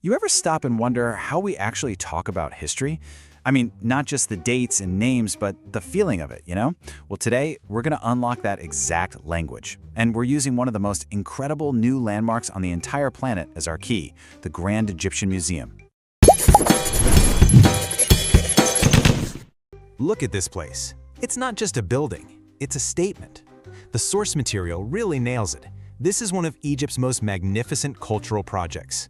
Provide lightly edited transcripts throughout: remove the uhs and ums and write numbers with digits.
You ever stop and wonder how we actually talk about history? I mean, not just the dates and names, but the feeling of it, you know? Well, today, we're going to unlock that exact language. And we're using one of the most incredible new landmarks on the entire planet as our key, the Grand Egyptian Museum. Look at this place. It's not just a building, it's a statement. The source material really nails it. This is one of Egypt's most magnificent cultural projects.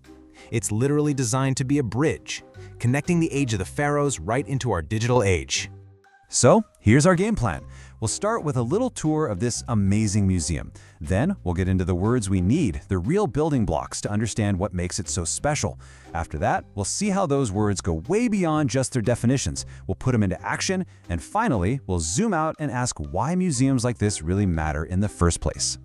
It's literally designed to be a bridge, connecting the age of the pharaohs right into our digital age. So, here's our game plan. We'll start with a little tour of this amazing museum. Then, we'll get into the words we need, the real building blocks to understand what makes it so special. After that, we'll see how those words go way beyond just their definitions. We'll put them into action, and finally, we'll zoom out and ask why museums like this really matter in the first place.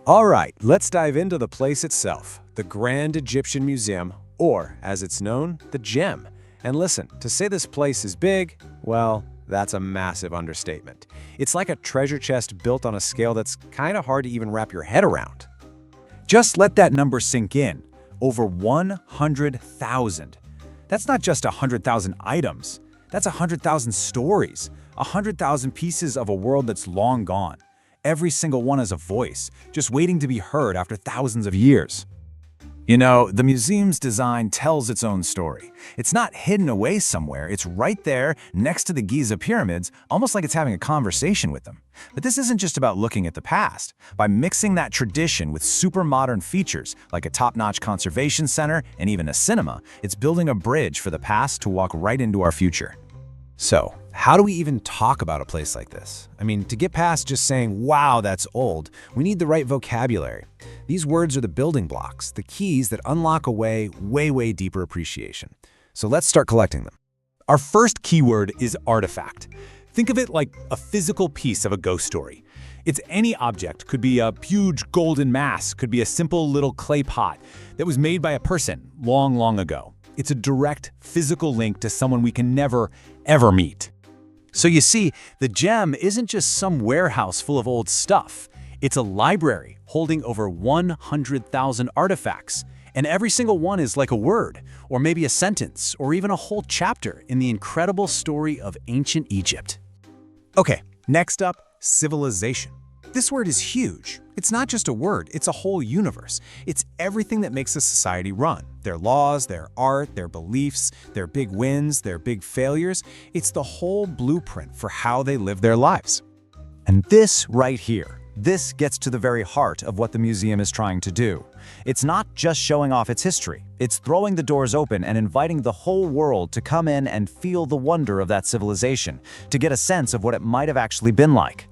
All right, let's dive into the place itself, the Grand Egyptian Museum, or as it's known, the GEM. And listen, to say this place is big, well, that's a massive understatement. It's like a treasure chest built on a scale that's kind of hard to even wrap your head around. Just let that number sink in. Over 100,000. That's not just 100,000 items. That's 100,000 stories, 100,000 pieces of a world that's long gone. Every single one has a voice, just waiting to be heard after thousands of years. You know, the museum's design tells its own story. It's not hidden away somewhere, it's right there next to the Giza pyramids, almost like it's having a conversation with them. But this isn't just about looking at the past. By mixing that tradition with super modern features, like a top-notch conservation center and even a cinema, it's building a bridge for the past to walk right into our future. So, how do we even talk about a place like this? I mean, to get past just saying, wow, that's old, we need the right vocabulary. These words are the building blocks, the keys that unlock a way deeper appreciation. So let's start collecting them. Our first keyword is artifact. Think of it like a physical piece of a ghost story. It's any object, could be a huge golden mass, could be a simple little clay pot that was made by a person long ago. It's a direct physical link to someone we can never, ever meet. So you see, the GEM isn't just some warehouse full of old stuff. It's a library holding over 100,000 artifacts, and every single one is like a word, or maybe a sentence, or even a whole chapter in the incredible story of ancient Egypt. Okay, next up, civilization. This word is huge. It's not just a word, it's a whole universe. It's everything that makes a society run. Their laws, their art, their beliefs, their big wins, their big failures. It's the whole blueprint for how they live their lives. And this right here, this gets to the very heart of what the museum is trying to do. It's not just showing off its history. It's throwing the doors open and inviting the whole world to come in and feel the wonder of that civilization, to get a sense of what it might have actually been like.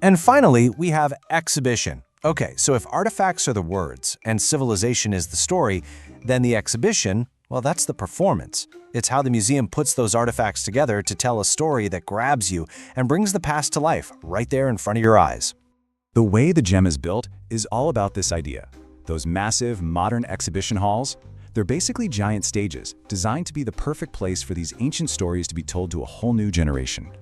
And finally, we have exhibition. Okay, so if artifacts are the words and civilization is the story, then the exhibition, well, that's the performance. It's how the museum puts those artifacts together to tell a story that grabs you and brings the past to life right there in front of your eyes. The way the GEM is built is all about this idea. Those massive, modern exhibition halls, they're basically giant stages designed to be the perfect place for these ancient stories to be told to a whole new generation.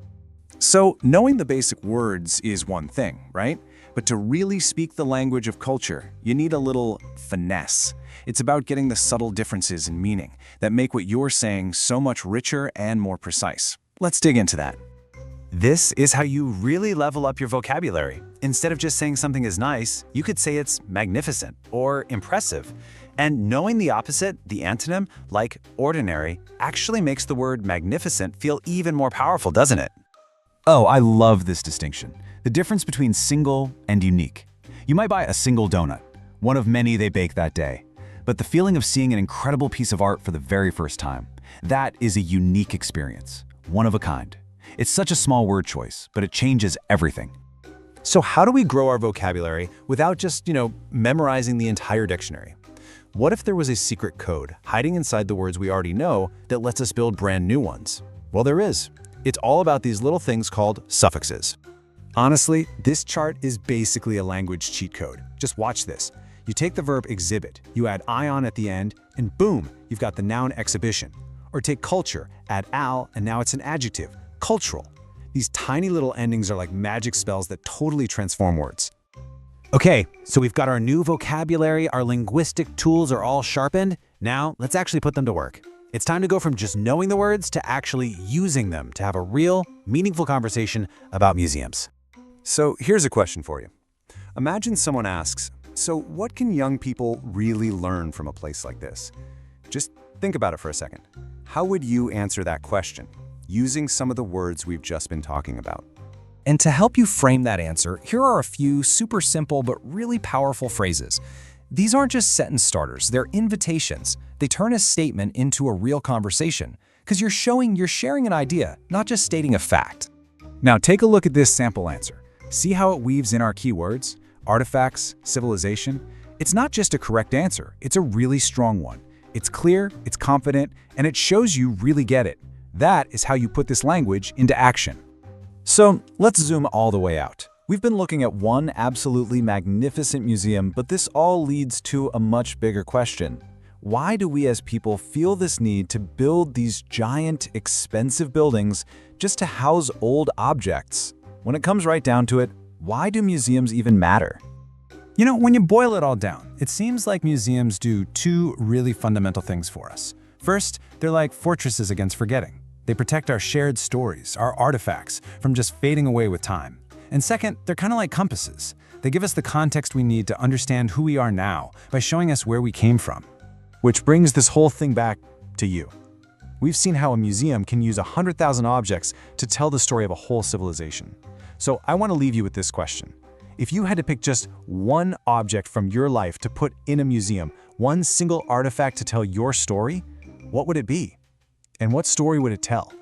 So, knowing the basic words is one thing, right? But to really speak the language of culture, you need a little finesse. It's about getting the subtle differences in meaning that make what you're saying so much richer and more precise. Let's dig into that. This is how you really level up your vocabulary. Instead of just saying something is nice, you could say it's magnificent or impressive. And knowing the opposite, the antonym, like ordinary, actually makes the word magnificent feel even more powerful, doesn't it? Oh, I love this distinction. The difference between single and unique. You might buy a single donut, one of many they bake that day. But the feeling of seeing an incredible piece of art for the very first time, that is a unique experience, one of a kind. It's such a small word choice, but it changes everything. So how do we grow our vocabulary without just, memorizing the entire dictionary? What if there was a secret code hiding inside the words we already know that lets us build brand new ones? Well, there is. It's all about these little things called suffixes. Honestly, this chart is basically a language cheat code. Just watch this. You take the verb exhibit, you add ion at the end, and boom, you've got the noun exhibition. Or take culture, add al, and now it's an adjective, cultural. These tiny little endings are like magic spells that totally transform words. Okay, so we've got our new vocabulary, our linguistic tools are all sharpened. Now, let's actually put them to work. It's time to go from just knowing the words to actually using them to have a real, meaningful conversation about museums. So here's a question for you. Imagine someone asks, so what can young people really learn from a place like this? Just think about it for a second. How would you answer that question, using some of the words we've just been talking about? And to help you frame that answer, here are a few super simple but really powerful phrases. These aren't just sentence starters, they're invitations. They turn a statement into a real conversation, because you're sharing an idea, not just stating a fact. Now take a look at this sample answer. See how it weaves in our keywords, artifacts, civilization? It's not just a correct answer, it's a really strong one. It's clear, it's confident, and it shows you really get it. That is how you put this language into action. So let's zoom all the way out. We've been looking at one absolutely magnificent museum, but this all leads to a much bigger question. Why do we as people feel this need to build these giant, expensive buildings just to house old objects? When it comes right down to it, why do museums even matter? You know, when you boil it all down, it seems like museums do two really fundamental things for us. First, they're like fortresses against forgetting. They protect our shared stories, our artifacts, from just fading away with time. And second, they're kind of like compasses. They give us the context we need to understand who we are now by showing us where we came from. Which brings this whole thing back to you. We've seen how a museum can use 100,000 objects to tell the story of a whole civilization. So I want to leave you with this question. If you had to pick just one object from your life to put in a museum, one single artifact to tell your story, what would it be? And what story would it tell?